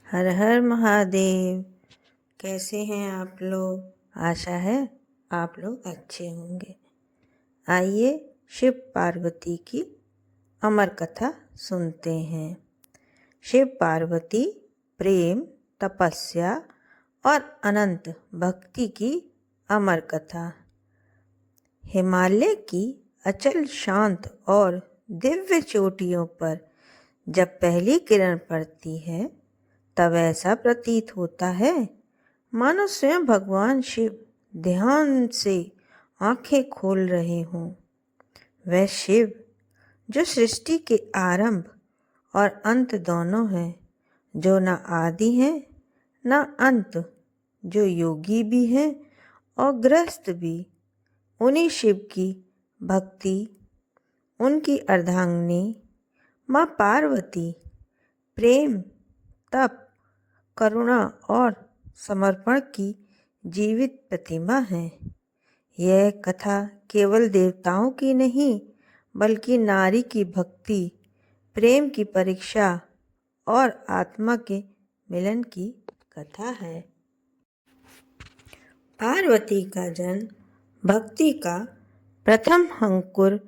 हर हर महादेव। कैसे हैं आप लोग? आशा है आप लोग अच्छे होंगे। आइए शिव पार्वती की अमर कथा सुनते हैं। शिव पार्वती प्रेम, तपस्या और अनंत भक्ति की अमर कथा। हिमालय की अचल शांत और दिव्य चोटियों पर जब पहली किरण पड़ती है तब ऐसा प्रतीत होता है मानो स्वयं भगवान शिव ध्यान से आंखें खोल रहे हों। वह शिव जो सृष्टि के आरंभ और अंत दोनों हैं, जो न आदि हैं न अंत, जो योगी भी हैं और गृहस्थ भी। उन्हीं शिव की भक्ति, उनकी अर्धांगिनी माँ पार्वती प्रेम, तप, करुणा और समर्पण की जीवित प्रतिमा है। यह कथा केवल देवताओं की नहीं बल्कि नारी की भक्ति, प्रेम की परीक्षा और आत्मा के मिलन की कथा है। पार्वती का जन्म भक्ति का प्रथम अंकुर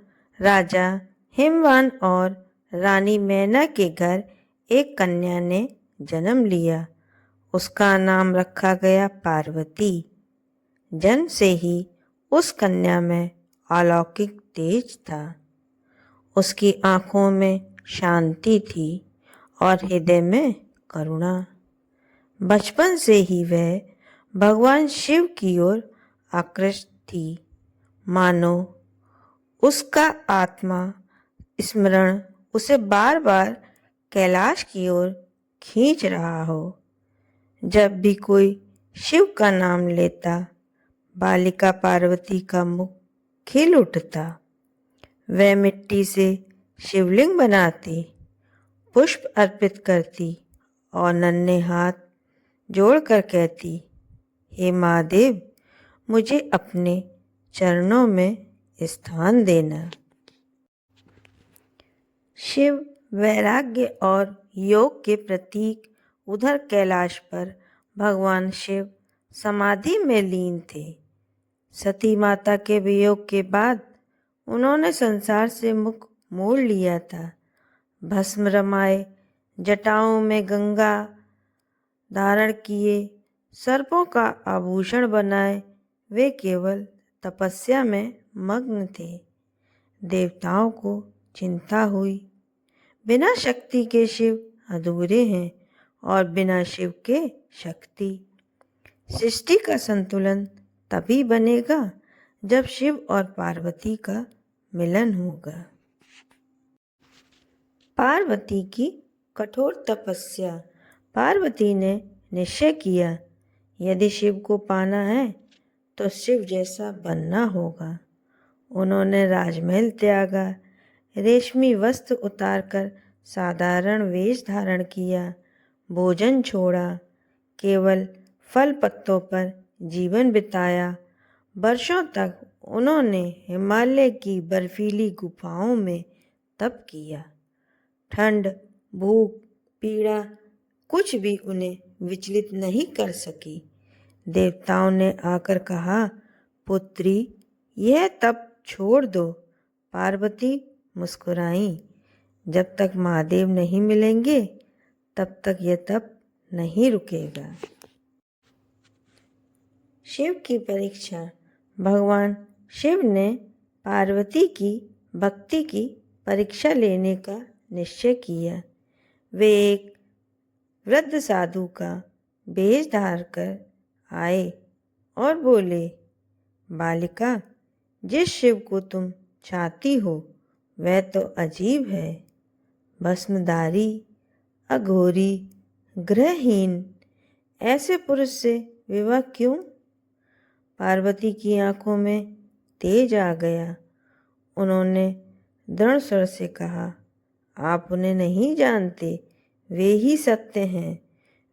राजा हिमवान और रानी मैना के घर एक कन्या ने जन्म लिया। उसका नाम रखा गया पार्वती। जन्म से ही उस कन्या में अलौकिक तेज था। उसकी आंखों में शांति थी और हृदय में करुणा। बचपन से ही वह भगवान शिव की ओर आकृष्ट थी, मानो उसका आत्मा स्मरण उसे बार बार कैलाश की ओर खींच रहा हो। जब भी कोई शिव का नाम लेता, बालिका पार्वती का मुख खिल उठता। वह मिट्टी से शिवलिंग बनाती, पुष्प अर्पित करती और नन्हे हाथ जोड़कर कहती, हे महादेव, मुझे अपने चरणों में स्थान देना। शिव वैराग्य और योग के प्रतीक उधर कैलाश पर भगवान शिव समाधि में लीन थे। सती माता के वियोग के बाद उन्होंने संसार से मुख मोड़ लिया था। भस्म रमाए, जटाओं में गंगा धारण किए, सर्पों का आभूषण बनाए वे केवल तपस्या में मग्न थे। देवताओं को चिंता हुई, बिना शक्ति के शिव अधूरे हैं और बिना शिव के शक्ति। सृष्टि का संतुलन तभी बनेगा जब शिव और पार्वती का मिलन होगा। पार्वती की कठोर तपस्या। पार्वती ने निश्चय किया, यदि शिव को पाना है तो शिव जैसा बनना होगा। उन्होंने राजमहल त्यागा, रेशमी वस्त्र उतारकर साधारण वेश धारण किया, भोजन छोड़ा, केवल फल पत्तों पर जीवन बिताया। वर्षों तक उन्होंने हिमालय की बर्फीली गुफाओं में तप किया। ठंड, भूख, पीड़ा कुछ भी उन्हें विचलित नहीं कर सकी। देवताओं ने आकर कहा, पुत्री, यह तप छोड़ दो। पार्वती मुस्कुराई, जब तक महादेव नहीं मिलेंगे तब तक यह तप नहीं रुकेगा। शिव की परीक्षा। भगवान शिव ने पार्वती की भक्ति की परीक्षा लेने का निश्चय किया। वे एक वृद्ध साधु का वेश धार कर आए और बोले, बालिका, जिस शिव को तुम चाहती हो वह तो अजीब है। भस्मधारी, अघोरी, गृहहीन, ऐसे पुरुष से विवाह क्यों? पार्वती की आंखों में तेज आ गया। उन्होंने दृढ़ स्वर से कहा, आप उन्हें नहीं जानते। वे ही सत्य हैं,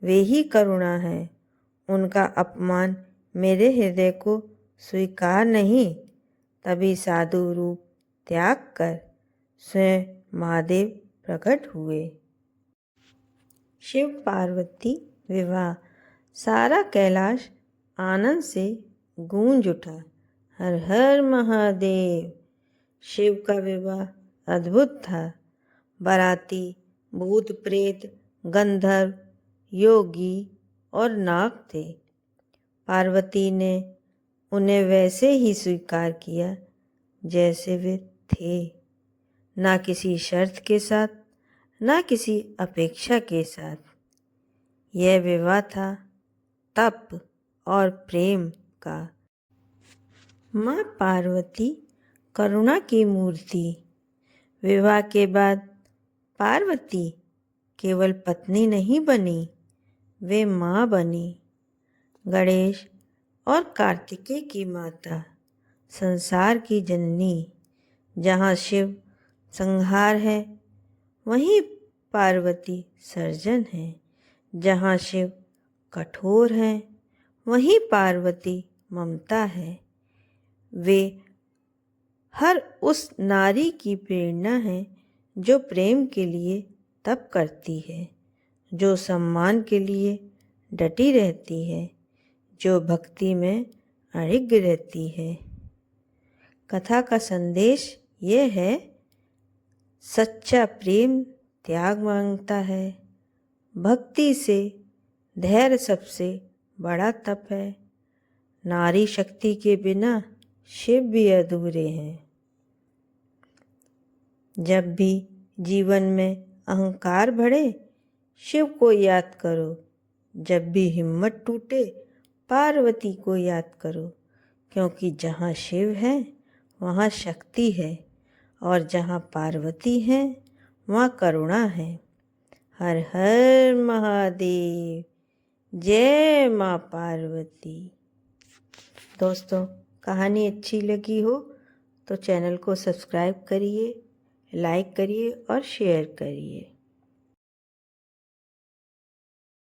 वे ही करुणा है। उनका अपमान मेरे हृदय को स्वीकार नहीं। तभी साधु रूप त्याग कर स्वयं महादेव प्रकट हुए। शिव पार्वती विवाह। सारा कैलाश आनंद से गूंज उठा। हर हर महादेव। शिव का विवाह अद्भुत था। बाराती भूत प्रेत, गंधर्व, योगी और नाग थे। पार्वती ने उन्हें वैसे ही स्वीकार किया जैसे वे थे, ना किसी शर्त के साथ, ना किसी अपेक्षा के साथ। यह विवाह था तप और प्रेम का। माँ पार्वती करुणा की मूर्ति। विवाह के बाद पार्वती केवल पत्नी नहीं बनी, वे माँ बनी। गणेश और कार्तिकेय की माता, संसार की जननी। जहाँ शिव संहार है, वहीं पार्वती सर्जन है। जहाँ शिव कठोर हैं, वहीं पार्वती ममता है। वे हर उस नारी की प्रेरणा है जो प्रेम के लिए तप करती है, जो सम्मान के लिए डटी रहती है, जो भक्ति में अड़िग रहती है। कथा का संदेश ये है, सच्चा प्रेम त्याग मांगता है। भक्ति से धैर्य सबसे बड़ा तप है। नारी शक्ति के बिना शिव भी अधूरे हैं। जब भी जीवन में अहंकार बढ़े, शिव को याद करो। जब भी हिम्मत टूटे, पार्वती को याद करो। क्योंकि जहाँ शिव है, वहाँ शक्ति है, और जहाँ पार्वती है, वहाँ करुणा है। हर हर महादेव। जय माँ पार्वती। दोस्तों, कहानी अच्छी लगी हो तो चैनल को सब्सक्राइब करिए, लाइक करिए और शेयर करिए।